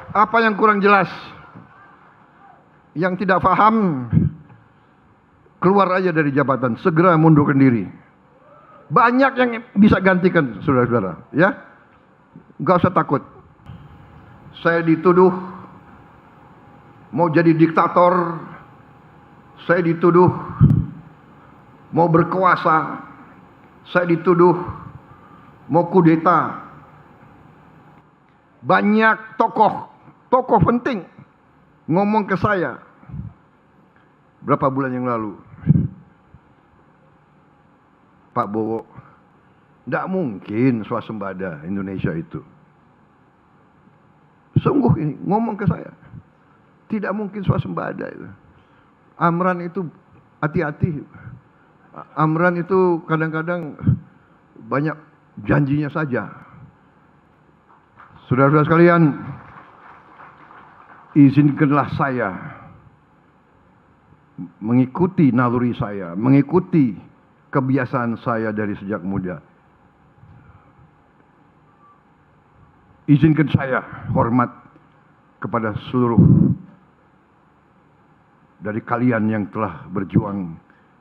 Apa yang kurang jelas? Yang tidak paham, keluar aja dari jabatan, segera mundurkan diri. Banyak yang bisa gantikan, saudara-saudara, ya. Gak usah takut. Saya dituduh mau jadi diktator, saya dituduh mau berkuasa, saya dituduh mau kudeta. Banyak tokoh penting ngomong ke saya berapa bulan yang lalu, Pak Bowo, tidak mungkin swasembada Indonesia itu. Sungguh ini ngomong ke saya, tidak mungkin swasembada itu. Amran itu hati-hati. Amran itu kadang-kadang banyak janjinya saja. Saudara-saudara sekalian, izinkanlah saya mengikuti naluri saya, mengikuti kebiasaan saya dari sejak muda. Izinkan saya hormat kepada seluruh dari kalian yang telah berjuang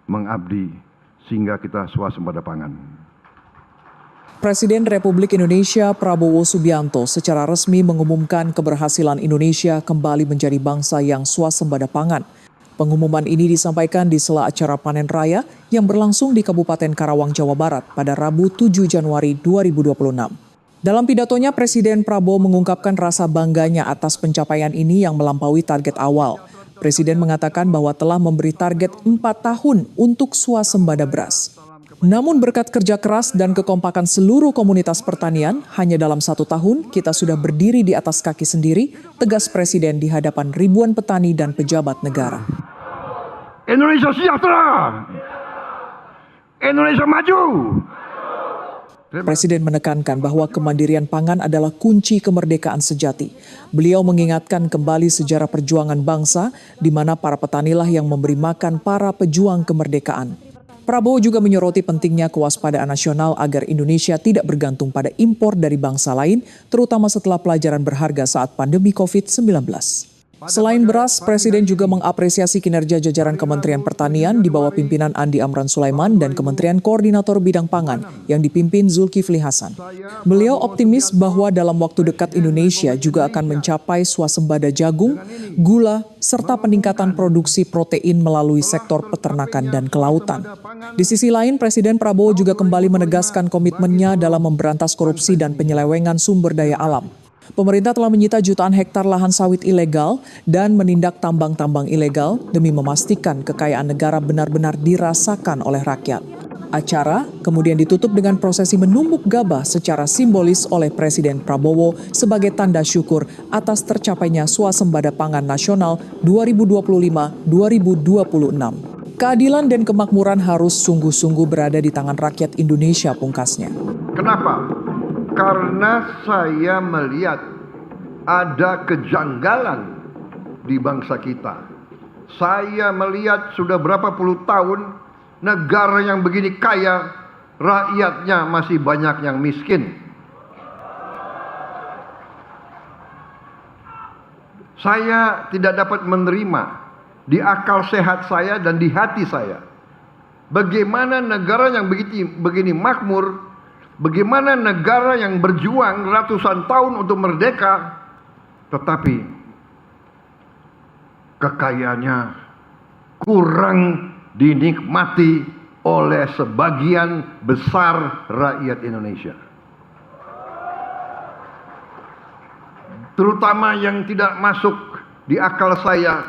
mengabdi sehingga kita swasembada pangan. Presiden Republik Indonesia Prabowo Subianto secara resmi mengumumkan keberhasilan Indonesia kembali menjadi bangsa yang swasembada pangan. Pengumuman ini disampaikan di sela acara panen raya yang berlangsung di Kabupaten Karawang, Jawa Barat pada Rabu 7 Januari 2026. Dalam pidatonya, Presiden Prabowo mengungkapkan rasa bangganya atas pencapaian ini yang melampaui target awal. Presiden mengatakan bahwa telah memberi target 4 tahun untuk swasembada beras. Namun berkat kerja keras dan kekompakan seluruh komunitas pertanian, hanya dalam 1 tahun kita sudah berdiri di atas kaki sendiri, tegas Presiden di hadapan ribuan petani dan pejabat negara. Indonesia sejahtera, Indonesia maju. Presiden menekankan bahwa kemandirian pangan adalah kunci kemerdekaan sejati. Beliau mengingatkan kembali sejarah perjuangan bangsa, di mana para petanilah yang memberi makan para pejuang kemerdekaan. Prabowo juga menyoroti pentingnya kewaspadaan nasional agar Indonesia tidak bergantung pada impor dari bangsa lain, terutama setelah pelajaran berharga saat pandemi COVID-19. Selain beras, Presiden juga mengapresiasi kinerja jajaran Kementerian Pertanian di bawah pimpinan Andi Amran Sulaiman dan Kementerian Koordinator Bidang Pangan yang dipimpin Zulkifli Hasan. Beliau optimis bahwa dalam waktu dekat Indonesia juga akan mencapai swasembada jagung, gula, serta peningkatan produksi protein melalui sektor peternakan dan kelautan. Di sisi lain, Presiden Prabowo juga kembali menegaskan komitmennya dalam memberantas korupsi dan penyelewengan sumber daya alam. Pemerintah telah menyita jutaan hektar lahan sawit ilegal dan menindak tambang-tambang ilegal demi memastikan kekayaan negara benar-benar dirasakan oleh rakyat. Acara kemudian ditutup dengan prosesi menumbuk gabah secara simbolis oleh Presiden Prabowo sebagai tanda syukur atas tercapainya swasembada pangan nasional 2025-2026. Keadilan dan kemakmuran harus sungguh-sungguh berada di tangan rakyat Indonesia, pungkasnya. Kenapa? Karena saya melihat ada kejanggalan di bangsa kita. Saya melihat sudah berapa puluh tahun negara yang begini kaya, rakyatnya masih banyak yang miskin. Saya tidak dapat menerima di akal sehat saya dan di hati saya, bagaimana negara yang begini makmur, bagaimana negara yang berjuang ratusan tahun untuk merdeka, tetapi kekayaannya kurang dinikmati oleh sebagian besar rakyat Indonesia. Terutama yang tidak masuk di akal saya,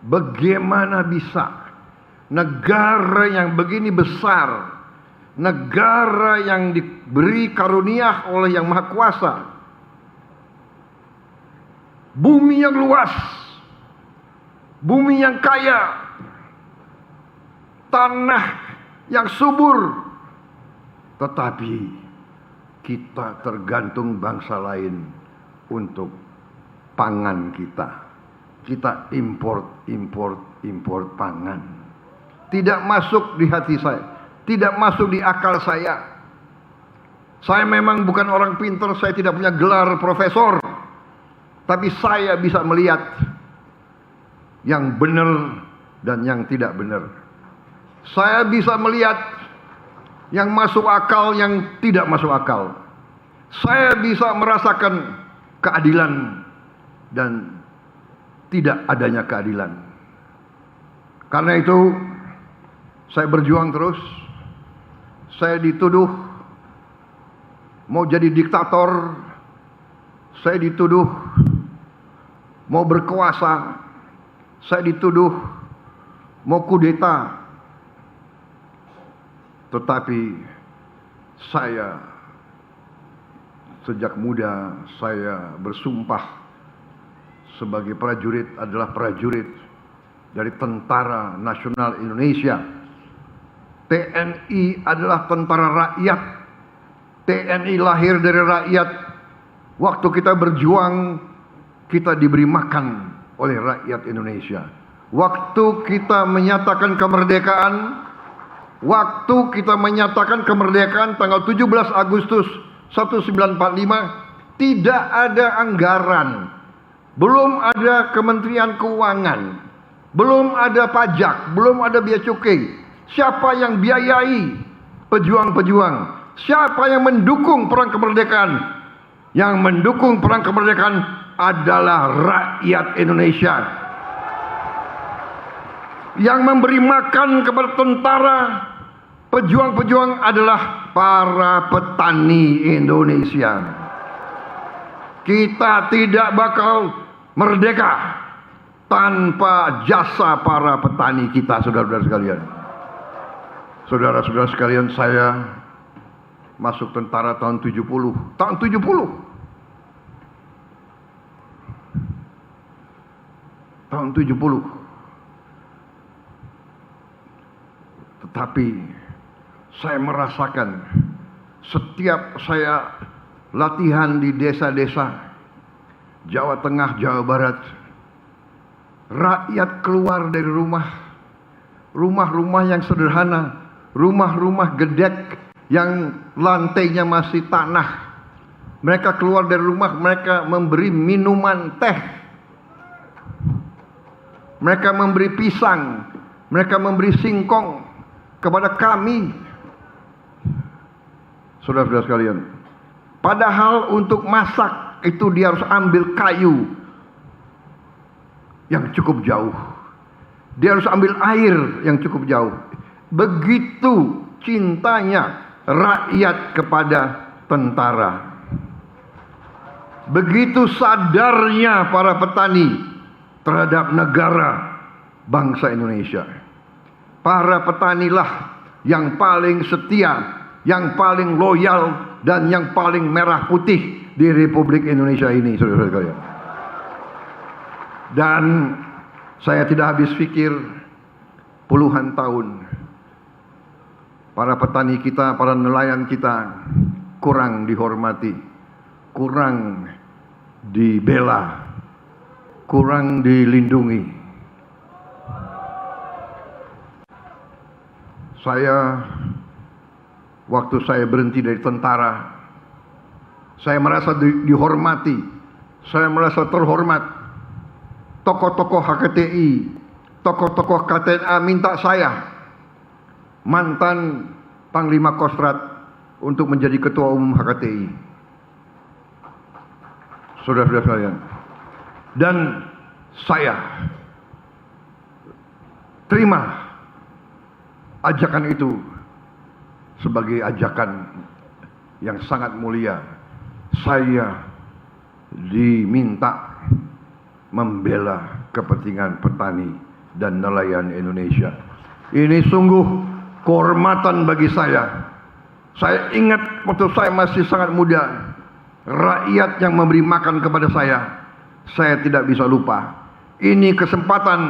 bagaimana bisa negara yang begini besar, negara yang diberi karunia oleh Yang Maha Kuasa, bumi yang luas, bumi yang kaya, tanah yang subur, tetapi kita tergantung bangsa lain untuk pangan kita. Kita import pangan. Tidak masuk di hati saya, tidak masuk di akal saya. Saya memang bukan orang pintar, saya tidak punya gelar profesor. Tapi saya bisa melihat yang benar dan yang tidak benar. Saya bisa melihat yang masuk akal, yang tidak masuk akal. Saya bisa merasakan keadilan dan tidak adanya keadilan. Karena itu saya berjuang terus. Saya dituduh mau jadi diktator. Saya dituduh mau berkuasa. Saya dituduh mau kudeta. Tetapi saya sejak muda saya bersumpah sebagai prajurit adalah prajurit dari Tentara Nasional Indonesia. TNI adalah tentara rakyat. TNI lahir dari rakyat. Waktu kita berjuang, kita diberi makan oleh rakyat Indonesia. Waktu kita menyatakan kemerdekaan tanggal 17 Agustus 1945, tidak ada anggaran, belum ada Kementerian Keuangan, belum ada pajak, belum ada bea cukai. Siapa yang biayai pejuang-pejuang? Siapa yang mendukung perang kemerdekaan? Yang mendukung perang kemerdekaan adalah rakyat Indonesia. Yang memberi makan kepada tentara, pejuang-pejuang adalah para petani Indonesia. Kita tidak bakal merdeka tanpa jasa para petani kita, saudara-saudara sekalian. Saudara-saudara sekalian, saya masuk tentara tahun 70. Tahun 70. Tahun 70. Tetapi saya merasakan setiap saya latihan di desa-desa Jawa Tengah, Jawa Barat, rakyat keluar dari rumah-rumah yang sederhana, rumah-rumah gedek yang lantainya masih tanah. Mereka keluar dari rumah, mereka memberi minuman teh, mereka memberi pisang, mereka memberi singkong kepada kami, saudara-saudara sekalian. Padahal untuk masak itu dia harus ambil kayu yang cukup jauh. Dia harus ambil air yang cukup jauh. Begitu cintanya rakyat kepada tentara. Begitu sadarnya para petani terhadap negara bangsa Indonesia. Para petanilah yang paling setia, yang paling loyal, dan yang paling merah putih di Republik Indonesia ini, saudara-saudara sekalian. Dan saya tidak habis pikir, puluhan tahun para petani kita, para nelayan kita kurang dihormati, kurang dibela, kurang dilindungi. Waktu saya berhenti dari tentara, saya merasa dihormati, saya merasa terhormat. Tokoh-tokoh HKTI, tokoh-tokoh KTNA minta saya, mantan Panglima Kostrat, untuk menjadi Ketua Umum HKTI. Saudara-saudara sekalian, dan saya terima ajakan itu sebagai ajakan yang sangat mulia. Saya diminta membela kepentingan petani dan nelayan Indonesia. Ini sungguh kehormatan bagi saya. Saya ingat waktu saya masih sangat muda, rakyat yang memberi makan kepada saya tidak bisa lupa. Ini kesempatan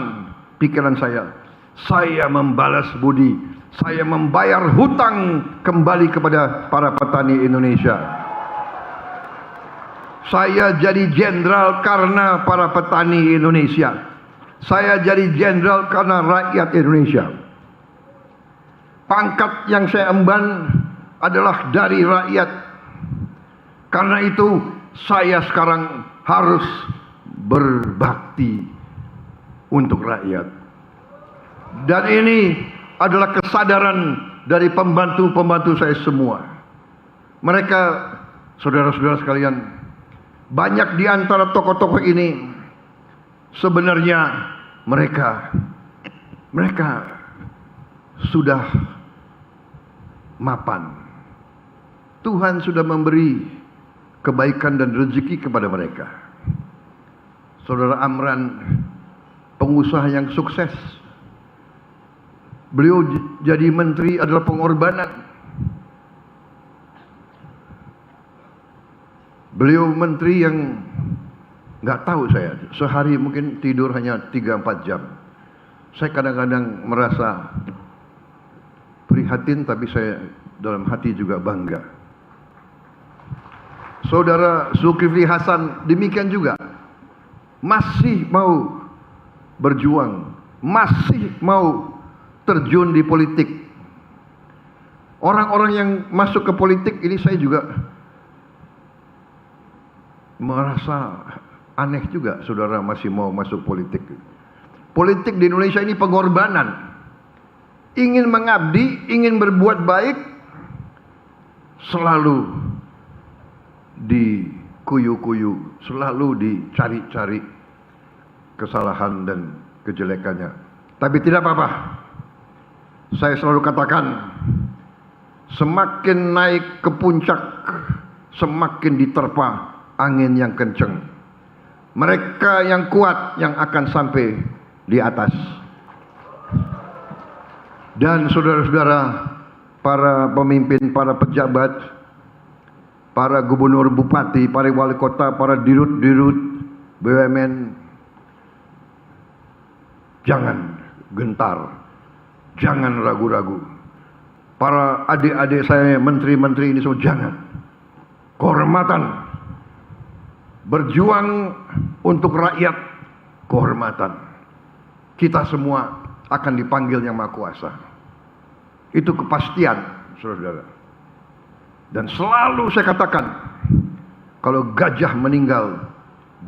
pikiran saya. Saya membalas budi, saya membayar hutang kembali kepada para petani Indonesia. Saya jadi jenderal karena para petani Indonesia. Saya jadi jenderal karena rakyat Indonesia. Pangkat yang saya emban adalah dari rakyat. Karena itu saya sekarang harus berbakti untuk rakyat. Dan ini adalah kesadaran dari pembantu-pembantu saya semua. Mereka, saudara-saudara sekalian, banyak di antara tokoh-tokoh ini sebenarnya mereka sudah mapan. Tuhan sudah memberi kebaikan dan rezeki kepada mereka. Saudara Amran, pengusaha yang sukses. Beliau jadi menteri adalah pengorbanan. Beliau menteri yang nggak tahu saya, sehari mungkin tidur hanya 3-4 jam. Saya kadang-kadang merasa prihatin, tapi saya dalam hati juga bangga. Saudara Zulkifli Hasan demikian juga, masih mau berjuang, masih mau terjun di politik. Orang-orang yang masuk ke politik ini saya juga merasa aneh juga, saudara masih mau masuk politik. Politik di Indonesia ini pengorbanan. Ingin mengabdi, ingin berbuat baik, selalu dikuyu-kuyu, selalu dicari-cari kesalahan dan kejelekannya. Tapi tidak apa-apa. Saya selalu katakan, semakin naik ke puncak, semakin diterpa angin yang kencang. Mereka yang kuat yang akan sampai di atas. Dan saudara-saudara, para pemimpin, para pejabat, para gubernur, bupati, para wali kota, para dirut-dirut BUMN, jangan gentar, jangan ragu-ragu. Para adik-adik saya, menteri-menteri ini semua, jangan. Kehormatan, berjuang untuk rakyat, kehormatan. Kita semua akan dipanggil Yang Maha Kuasa. Itu kepastian, saudara-saudara. Dan selalu saya katakan, kalau gajah meninggal,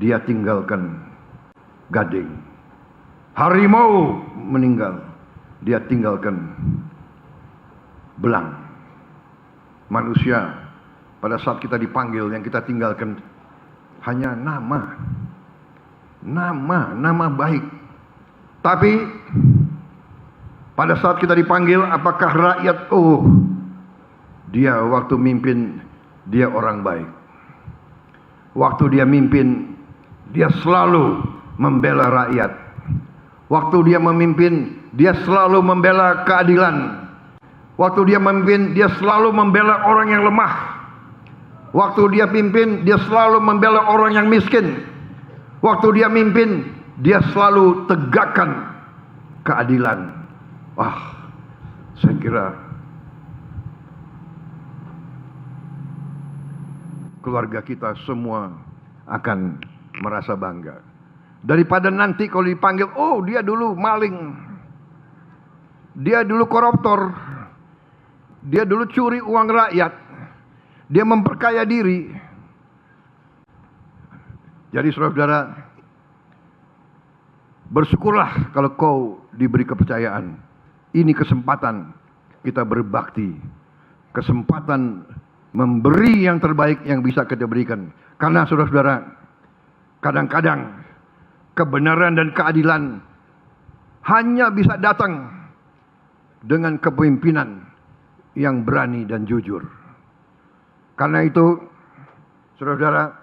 dia tinggalkan gading. Harimau meninggal, dia tinggalkan belang. Manusia, pada saat kita dipanggil, yang kita tinggalkan hanya nama baik. Tapi pada saat kita dipanggil, apakah rakyat, dia waktu mimpin, dia orang baik. Waktu dia mimpin, dia selalu membela rakyat. Waktu dia memimpin, dia selalu membela keadilan. Waktu dia memimpin, dia selalu membela orang yang lemah. Waktu dia pimpin, dia selalu membela orang yang miskin. Waktu dia mimpin, dia selalu tegakkan keadilan. Saya kira keluarga kita semua akan merasa bangga. Daripada nanti kalau dipanggil, dia dulu maling, dia dulu koruptor, dia dulu curi uang rakyat, dia memperkaya diri. Jadi saudara-saudara, bersyukurlah kalau kau diberi kepercayaan. Ini kesempatan kita berbakti, kesempatan memberi yang terbaik yang bisa kita berikan. Karena saudara-saudara, kadang-kadang kebenaran dan keadilan hanya bisa datang dengan kepemimpinan yang berani dan jujur. Karena itu, saudara-saudara,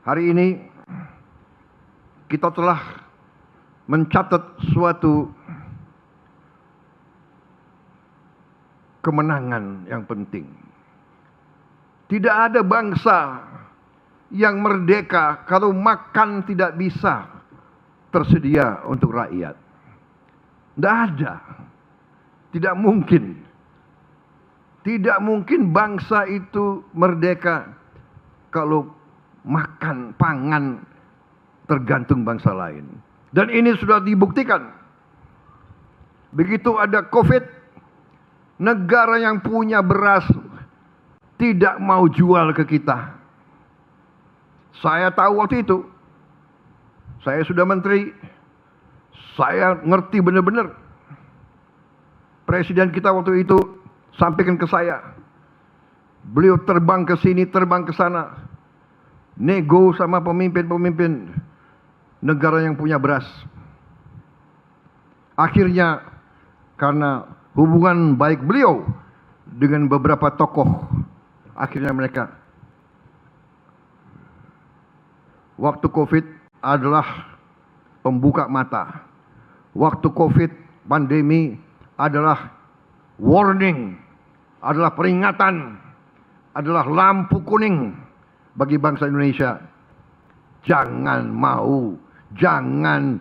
hari ini kita telah mencatat suatu kemenangan yang penting. Tidak ada bangsa yang merdeka kalau makan tidak bisa tersedia untuk rakyat. Tidak ada. Tidak mungkin. Tidak mungkin bangsa itu merdeka kalau makan, pangan tergantung bangsa lain. Dan ini sudah dibuktikan. Begitu ada COVID, negara yang punya beras tidak mau jual ke kita. Saya tahu waktu itu, Saya sudah menteri, saya ngerti benar-benar. Presiden kita waktu itu sampaikan ke saya, beliau terbang ke sini, terbang ke sana, nego sama pemimpin-pemimpin negara yang punya beras. Akhirnya karena hubungan baik beliau dengan beberapa tokoh, akhirnya mereka waktu COVID adalah pembuka mata. Waktu COVID pandemi adalah warning, adalah peringatan, adalah lampu kuning bagi bangsa Indonesia. Jangan mau, jangan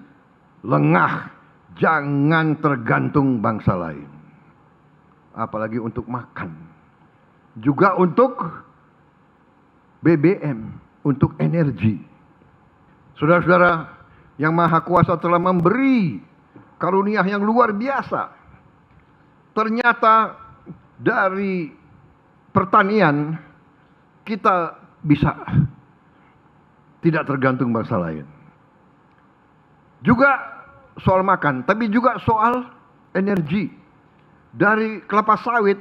lengah, jangan tergantung bangsa lain. Apalagi untuk makan. Juga untuk BBM, untuk energi. Saudara-saudara, yang Maha Kuasa telah memberi karunia yang luar biasa. Ternyata dari pertanian kita bisa tidak tergantung bangsa lain. Juga soal makan, tapi juga soal energi. Dari kelapa sawit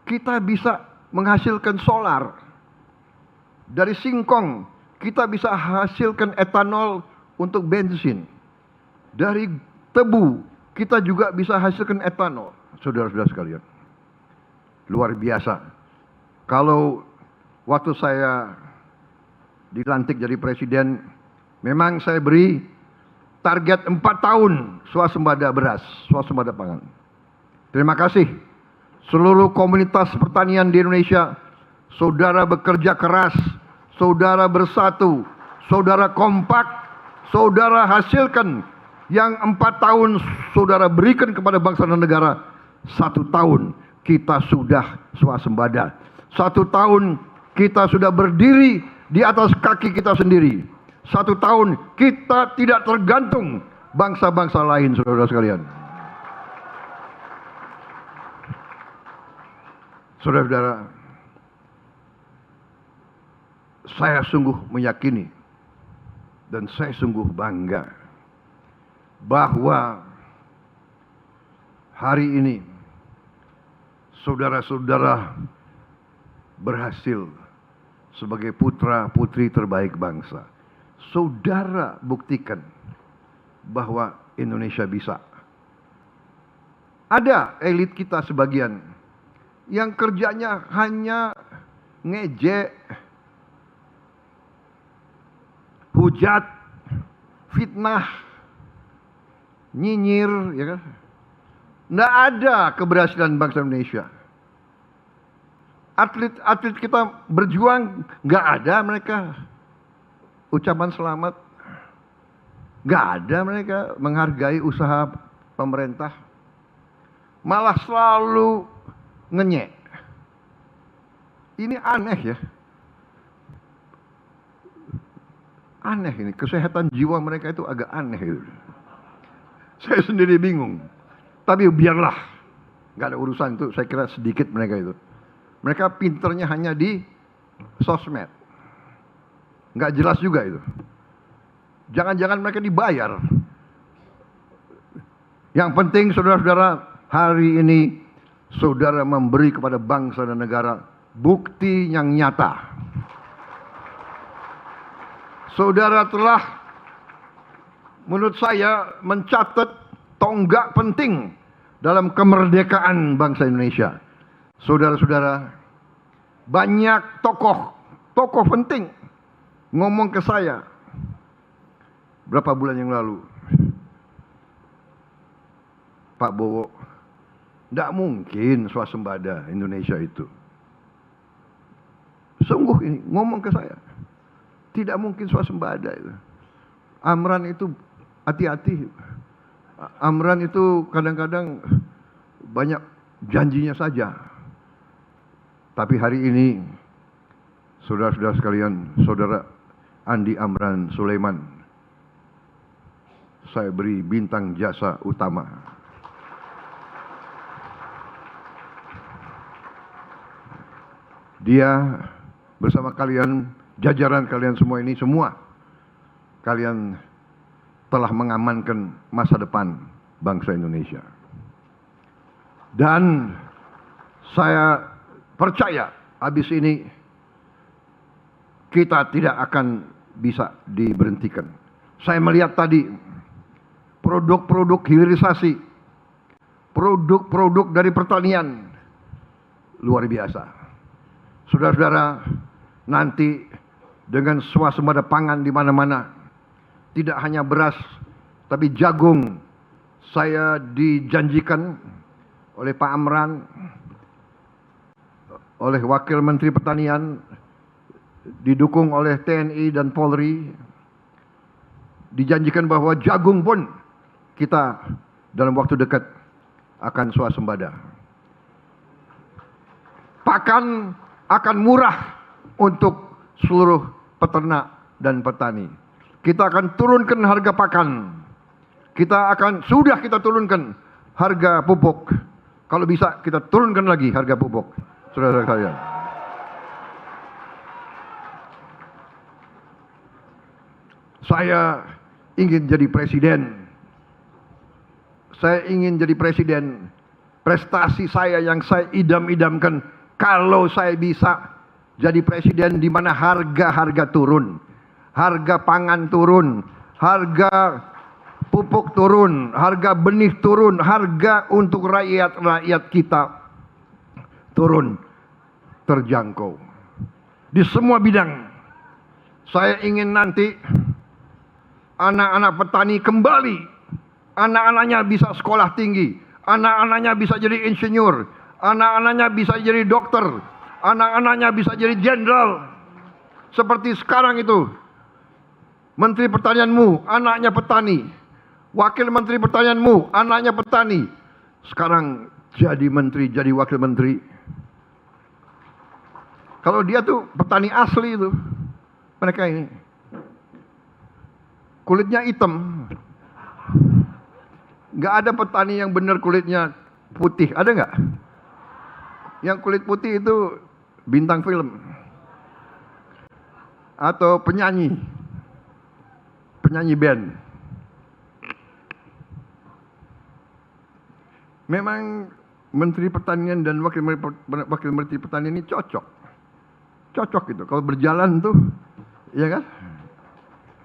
kita bisa menghasilkan solar. Dari singkong kita bisa hasilkan etanol untuk bensin. Dari tebu kita juga bisa hasilkan etanol. Saudara-saudara sekalian, luar biasa. Kalau waktu saya dilantik jadi presiden, memang saya beri target 4 tahun swasembada beras, swasembada pangan. Terima kasih seluruh komunitas pertanian di Indonesia. Saudara bekerja keras, saudara bersatu, saudara kompak, saudara hasilkan yang 4 tahun saudara berikan kepada bangsa dan negara. 1 tahun kita sudah swasembada. 1 tahun kita sudah berdiri di atas kaki kita sendiri. 1 tahun kita tidak tergantung bangsa-bangsa lain, saudara sekalian. Saudara-saudara, saya sungguh meyakini dan saya sungguh bangga bahwa hari ini saudara-saudara berhasil sebagai putra-putri terbaik bangsa. Saudara buktikan bahwa Indonesia bisa. Ada elit kita sebagian yang kerjanya hanya ngejek, hujat, fitnah, nyinyir, ya kan? Nggak ada keberhasilan bangsa Indonesia. Atlet-atlet kita berjuang, nggak ada mereka ucapan selamat, nggak ada mereka menghargai usaha pemerintah, malah selalu ngenyek. Ini aneh ya, aneh ini, kesehatan jiwa mereka itu agak aneh gitu. Saya sendiri bingung, tapi biarlah, nggak ada urusan itu. Saya kira sedikit mereka itu. Mereka pinternya hanya di sosmed. Nggak jelas juga itu. Jangan-jangan mereka dibayar. Yang penting saudara-saudara, hari ini saudara memberi kepada bangsa dan negara bukti yang nyata. Saudara telah, menurut saya, mencatat tonggak penting dalam kemerdekaan bangsa Indonesia. Saudara-saudara, banyak tokoh penting ngomong ke saya berapa bulan yang lalu, Pak Bowo, tidak mungkin swasembada Indonesia itu. Sungguh ini ngomong ke saya, tidak mungkin swasembada itu. Amran itu hati-hati. Amran itu kadang-kadang banyak janjinya saja. Tapi hari ini, saudara-saudara sekalian, saudara Andi Amran Sulaiman, saya beri bintang jasa utama. Dia bersama kalian, jajaran kalian semua ini, semua kalian telah mengamankan masa depan bangsa Indonesia. Dan saya percaya habis ini kita tidak akan bisa diberhentikan. Saya melihat tadi produk-produk hilirisasi, produk-produk dari pertanian luar biasa. Saudara-saudara, nanti dengan swasembada pangan di mana-mana, tidak hanya beras, tapi jagung. Saya dijanjikan oleh Pak Amran, oleh Wakil Menteri Pertanian, didukung oleh TNI dan Polri, dijanjikan bahwa jagung pun kita dalam waktu dekat akan swasembada. Pakan akan murah untuk seluruh peternak dan petani. Kita akan turunkan harga pakan. Sudah kita turunkan harga pupuk. Kalau bisa kita turunkan lagi harga pupuk. Saudara-saudara sekalian. Saya ingin jadi presiden. Saya ingin jadi presiden. Prestasi saya yang saya idam-idamkan, kalau saya bisa jadi presiden di mana harga-harga turun, harga pangan turun, harga pupuk turun, harga benih turun, harga untuk rakyat-rakyat kita turun, terjangkau. Di semua bidang. Saya ingin nanti anak-anak petani kembali, anak-anaknya bisa sekolah tinggi, anak-anaknya bisa jadi insinyur, anak-anaknya bisa jadi dokter, anak-anaknya bisa jadi jenderal. Seperti sekarang itu, Menteri Pertanianmu anaknya petani, Wakil Menteri Pertanianmu anaknya petani. Sekarang jadi menteri, jadi wakil menteri. Kalau dia tuh petani asli itu, mereka ini kulitnya hitam. Nggak ada petani yang benar kulitnya putih, ada nggak? Yang kulit putih itu bintang film atau penyanyi band. Memang Menteri Pertanian dan Wakil Menteri Pertanian ini cocok gitu. Kalau berjalan tuh, ya kan?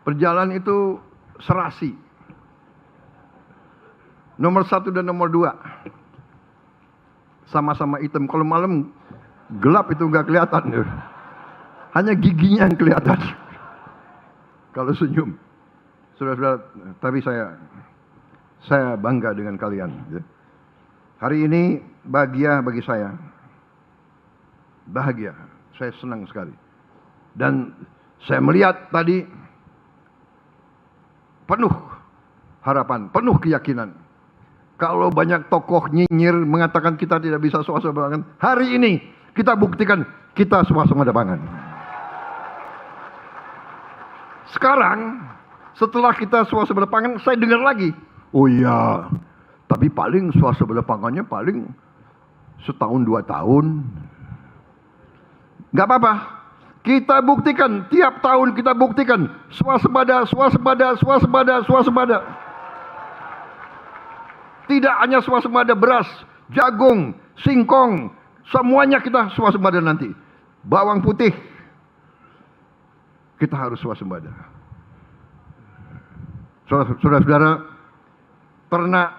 Berjalan itu serasi. Nomor 1 dan nomor 2 sama-sama hitam. Kalau malam gelap itu nggak kelihatan. Hanya giginya yang kelihatan. Kalau senyum. Saudara-saudara, tapi saya bangga dengan kalian. Hari ini bahagia bagi saya. Bahagia. Saya senang sekali. Dan saya melihat tadi penuh harapan, penuh keyakinan. Kalau banyak tokoh nyinyir mengatakan kita tidak bisa swasembada pangan, hari ini kita buktikan kita swasembada pangan. Sekarang setelah kita swasembada pangan, saya dengar lagi, oh iya, tapi paling swasembada pangannya paling setahun 2 tahun. Nggak apa-apa. Kita buktikan, tiap tahun kita buktikan swasembada. Tidak hanya swasembada beras, jagung, singkong, semuanya kita swasembada nanti. Bawang putih, kita harus swasembada. Saudara-saudara, ternak,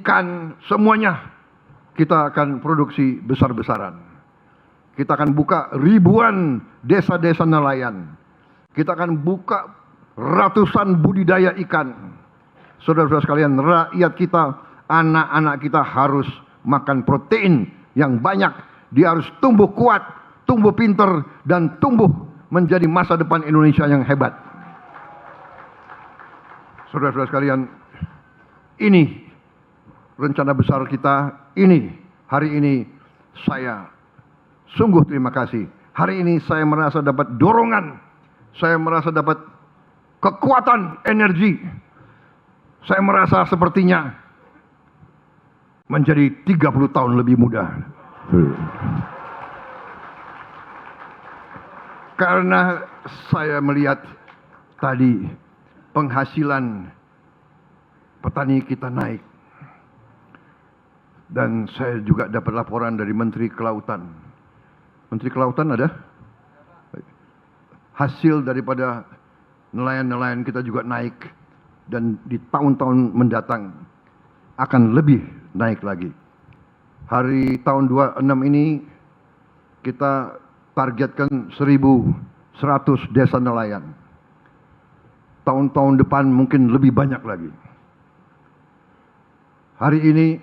ikan, semuanya kita akan produksi besar-besaran. Kita akan buka ribuan desa-desa nelayan. Kita akan buka ratusan budidaya ikan. Saudara-saudara sekalian, rakyat kita, anak-anak kita harus makan protein yang banyak. Dia harus tumbuh kuat, tumbuh pinter, dan tumbuh menjadi masa depan Indonesia yang hebat. Saudara-saudara sekalian, ini rencana besar kita. Hari ini saya sungguh terima kasih. Hari ini saya merasa dapat dorongan. Saya merasa dapat kekuatan energi. Saya merasa sepertinya menjadi 30 tahun lebih muda. Karena saya melihat tadi penghasilan petani kita naik. Dan saya juga dapat laporan dari Menteri Kelautan. Menteri Kelautan ada? Hasil daripada nelayan-nelayan kita juga naik. Dan di tahun-tahun mendatang akan lebih naik lagi. Hari tahun 26 ini kita targetkan 1.100 desa nelayan. Tahun-tahun depan mungkin lebih banyak lagi. Hari ini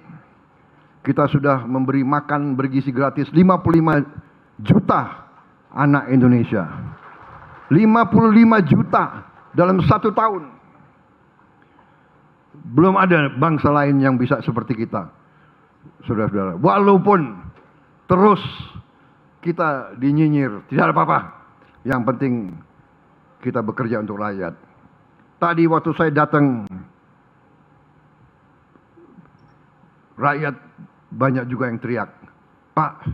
kita sudah memberi makan bergizi gratis 55 juta anak Indonesia. 55 juta dalam 1 tahun. Belum ada bangsa lain yang bisa seperti kita. Saudara-saudara, walaupun terus kita dinyinyir, tidak ada apa-apa. Yang penting kita bekerja untuk rakyat. Tadi waktu saya datang, rakyat banyak juga yang teriak, "Pak,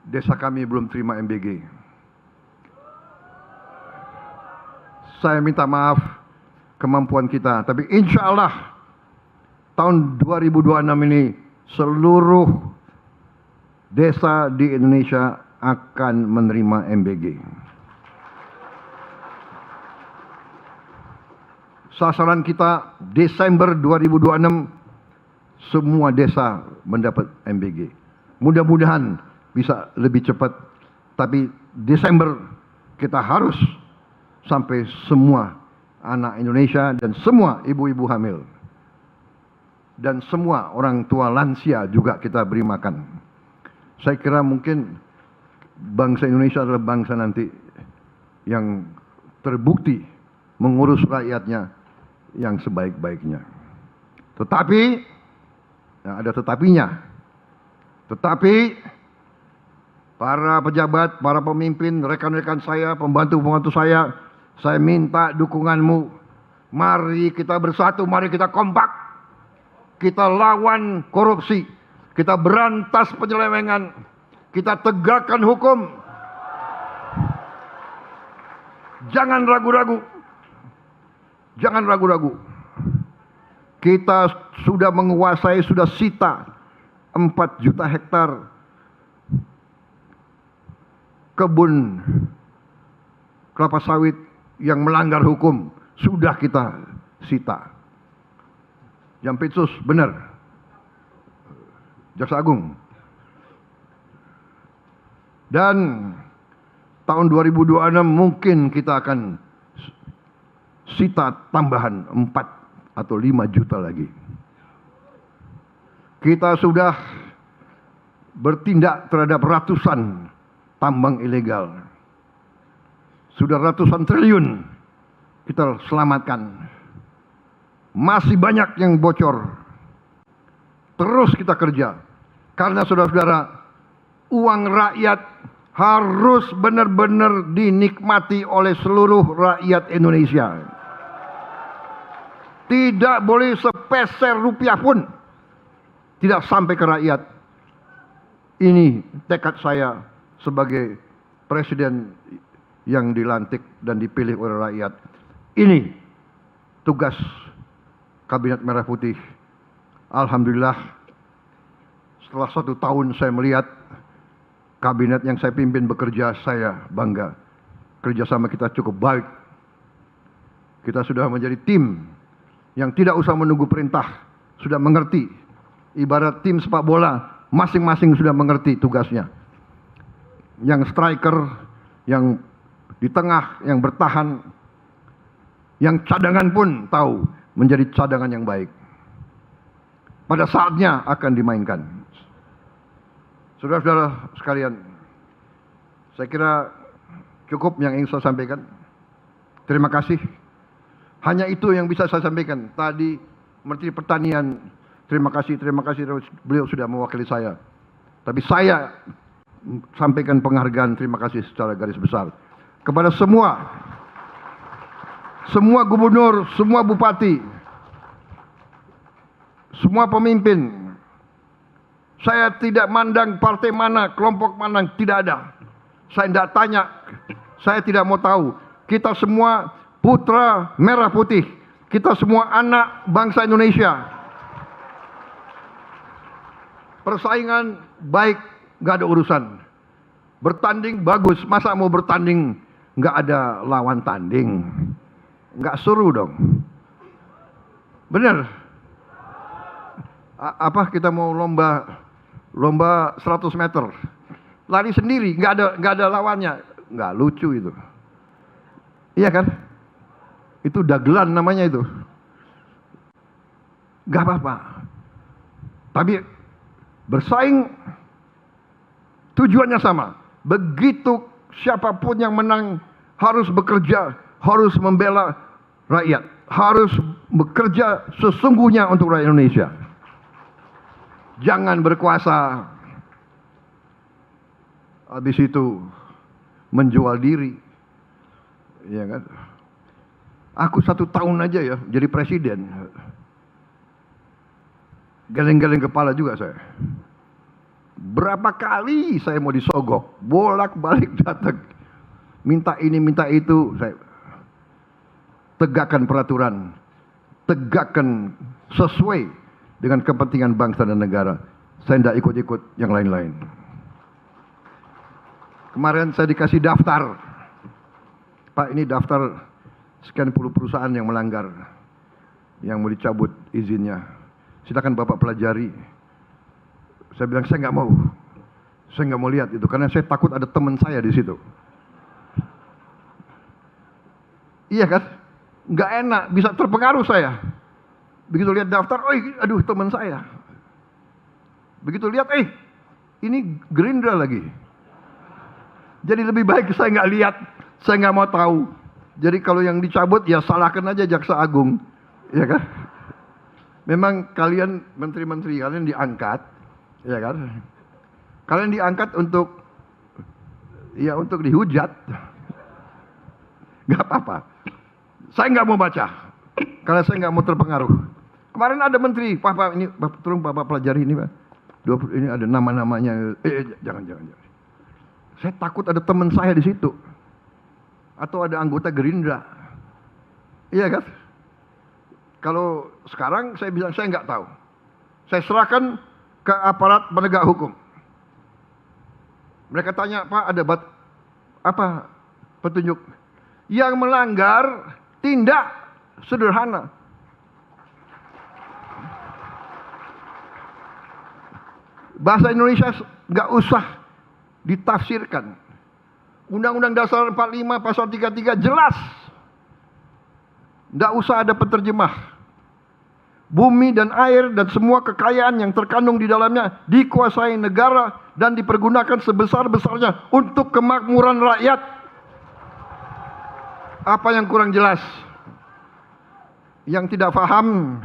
desa kami belum terima MBG." Saya minta maaf kemampuan kita, tapi insya Allah tahun 2026 ini seluruh desa di Indonesia akan menerima MBG. Sasaran kita Desember 2026 semua desa mendapat MBG. Mudah-mudahan bisa lebih cepat, tapi Desember kita harus sampai semua anak Indonesia dan semua ibu-ibu hamil dan semua orang tua lansia juga kita beri makan. Saya kira mungkin bangsa Indonesia adalah bangsa nanti yang terbukti mengurus rakyatnya yang sebaik-baiknya. Tetapi ada tetapinya. Tetapi para pejabat, para pemimpin, rekan-rekan saya, pembantu-pembantu saya minta dukunganmu. Mari kita bersatu, mari kita kompak. Kita lawan korupsi. Kita berantas penyelewengan. Kita tegakkan hukum. Jangan ragu-ragu. Jangan ragu-ragu. Kita sudah menguasai, sudah sita 4 juta hektar kebun kelapa sawit yang melanggar hukum. Sudah kita sita. Jampitsus, benar. Jaksa Agung. Dan tahun 2026 mungkin kita akan sita tambahan 4 atau 5 juta lagi. Kita sudah bertindak terhadap ratusan tambang ilegal. Sudah ratusan triliun kita selamatkan. Masih banyak yang bocor. Terus kita kerja. Karena saudara-saudara, uang rakyat harus benar-benar dinikmati oleh seluruh rakyat Indonesia. Tidak boleh sepeser rupiah pun tidak sampai ke rakyat. Ini tekad saya sebagai presiden yang dilantik dan dipilih oleh rakyat. Ini tugas Kabinet Merah Putih. Alhamdulillah, setelah 1 tahun saya melihat kabinet yang saya pimpin bekerja, saya bangga. Kerjasama kita cukup baik. Kita sudah menjadi tim yang tidak usah menunggu perintah, sudah mengerti. Ibarat tim sepak bola, masing-masing sudah mengerti tugasnya. Yang striker, yang di tengah, yang bertahan, yang cadangan pun tahu menjadi cadangan yang baik. Pada saatnya akan dimainkan. Saudara-saudara sekalian, saya kira cukup yang ingin saya sampaikan. Terima kasih. Hanya itu yang bisa saya sampaikan. Tadi Menteri Pertanian, terima kasih, beliau sudah mewakili saya. Tapi saya sampaikan penghargaan, terima kasih secara garis besar kepada semua gubernur, semua bupati, semua pemimpin. Saya tidak mandang partai mana, kelompok mana, tidak ada. Saya tidak tanya, saya tidak mau tahu. Kita semua putra merah putih. Kita semua anak bangsa Indonesia. Persaingan baik, nggak ada urusan. Bertanding bagus, masa mau bertanding nggak ada lawan tanding? Nggak seru dong. Bener? Apa kita mau lomba 100 meter, lari sendiri, nggak ada lawannya, nggak lucu itu. Iya kan? Itu dagelan namanya itu. Nggak apa-apa. Tapi bersaing tujuannya sama. Begitu siapapun yang menang harus bekerja, harus membela rakyat, harus bekerja sesungguhnya untuk rakyat Indonesia. Jangan berkuasa habis itu menjual diri. Ya kan? Aku 1 tahun aja ya jadi presiden. Geleng-geleng kepala juga saya. Berapa kali saya mau disogok, bolak-balik datang. Minta ini, minta itu. Saya tegakkan peraturan. Tegakkan sesuai dengan kepentingan bangsa dan negara. Saya tidak ikut-ikut yang lain-lain. Kemarin saya dikasih daftar. Pak, ini daftar sekian puluh perusahaan yang melanggar, yang mau dicabut izinnya. Silakan Bapak pelajari. Saya bilang saya nggak mau. Saya nggak mau lihat itu karena saya takut ada teman saya di situ. Iya kan? Nggak enak, bisa terpengaruh saya. Begitu lihat daftar, oh aduh teman saya. Begitu lihat, ini Gerindra lagi. Jadi lebih baik saya nggak lihat, saya nggak mau tahu. Jadi kalau yang dicabut ya salahkan aja Jaksa Agung, ya kan? Memang kalian menteri-menteri kalian diangkat, ya kan? Kalian diangkat untuk dihujat, nggak apa-apa. Saya nggak mau baca, karena saya nggak mau terpengaruh. Kemarin ada menteri, Pak ini, tolong Bapak pelajari ini Pak. Ini ada nama-namanya. Jangan. Saya takut ada teman saya di situ. Atau ada anggota Gerindra. Iya kan? Kalau sekarang saya bilang saya nggak tahu. Saya serahkan ke aparat penegak hukum. Mereka tanya, Pak ada apa petunjuk? Yang melanggar tindak sederhana. Bahasa Indonesia nggak usah ditafsirkan. Undang-Undang Dasar 45 pasal 33 jelas. Nggak usah ada penerjemah. Bumi dan air dan semua kekayaan yang terkandung di dalamnya dikuasai negara dan dipergunakan sebesar-besarnya untuk kemakmuran rakyat. Apa yang kurang jelas? Yang tidak paham,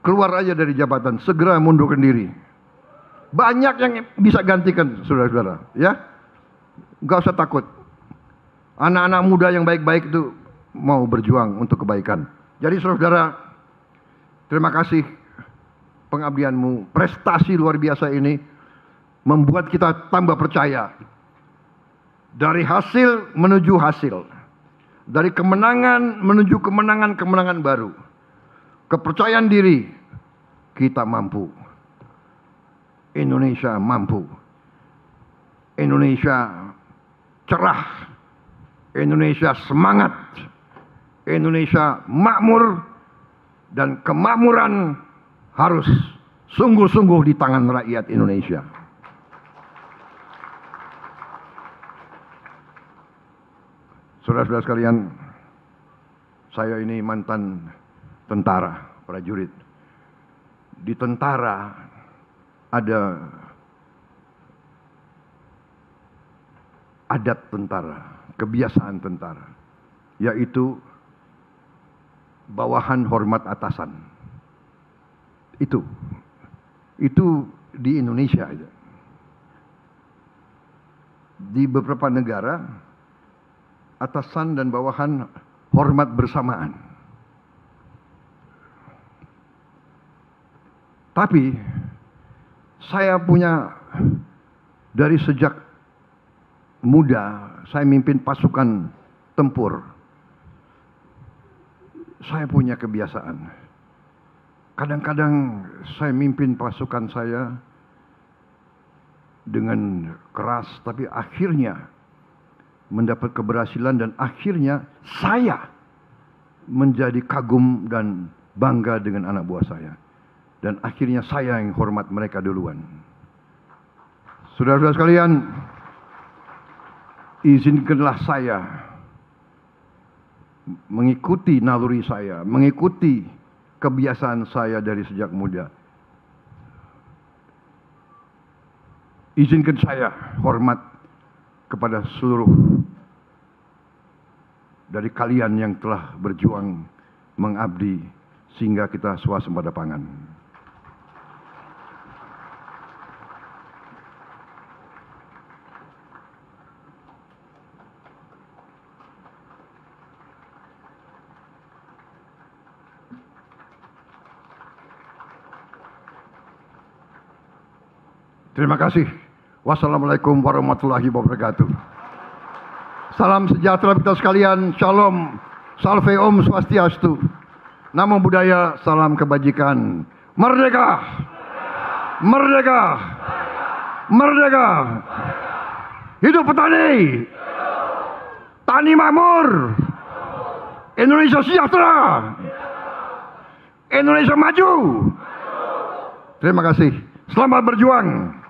keluar aja dari jabatan, segera mundurkan diri. Banyak yang bisa gantikan, saudara-saudara, ya. Gak usah takut. Anak-anak muda yang baik-baik itu mau berjuang untuk kebaikan. Jadi saudara, terima kasih pengabdianmu. Prestasi luar biasa ini membuat kita tambah percaya. Dari hasil menuju hasil. Dari kemenangan menuju kemenangan baru. Kepercayaan diri, kita mampu. Indonesia mampu. Indonesia cerah. Indonesia semangat. Indonesia makmur. Dan kemakmuran harus sungguh-sungguh di tangan rakyat Indonesia. Saudara-saudara sekalian, saya ini mantan tentara, prajurit. Di tentara ada adat tentara, kebiasaan tentara, yaitu bawahan hormat atasan. Itu di Indonesia aja. Di beberapa negara atasan dan bawahan hormat bersamaan. Tapi saya punya dari sejak muda saya mimpin pasukan tempur. saya punya kebiasaan. Kadang-kadang saya mimpin pasukan saya dengan keras, tapi akhirnya mendapat keberhasilan dan akhirnya saya menjadi kagum dan bangga dengan anak buah saya. Dan akhirnya saya yang hormat mereka duluan. Saudara-saudara sekalian, izinkanlah saya mengikuti naluri saya, mengikuti kebiasaan saya dari sejak muda. Izinkan saya hormat kepada seluruh dari kalian yang telah berjuang mengabdi sehingga kita swasembada pangan. Terima kasih. Wassalamualaikum warahmatullahi wabarakatuh. Salam sejahtera kita sekalian. Shalom. Salve Om Swastiastu. Namo Buddhaya. Salam kebajikan. Merdeka. Merdeka. Merdeka. Hidup petani. Tani makmur. Indonesia sejahtera. Indonesia maju. Terima kasih. Selamat berjuang.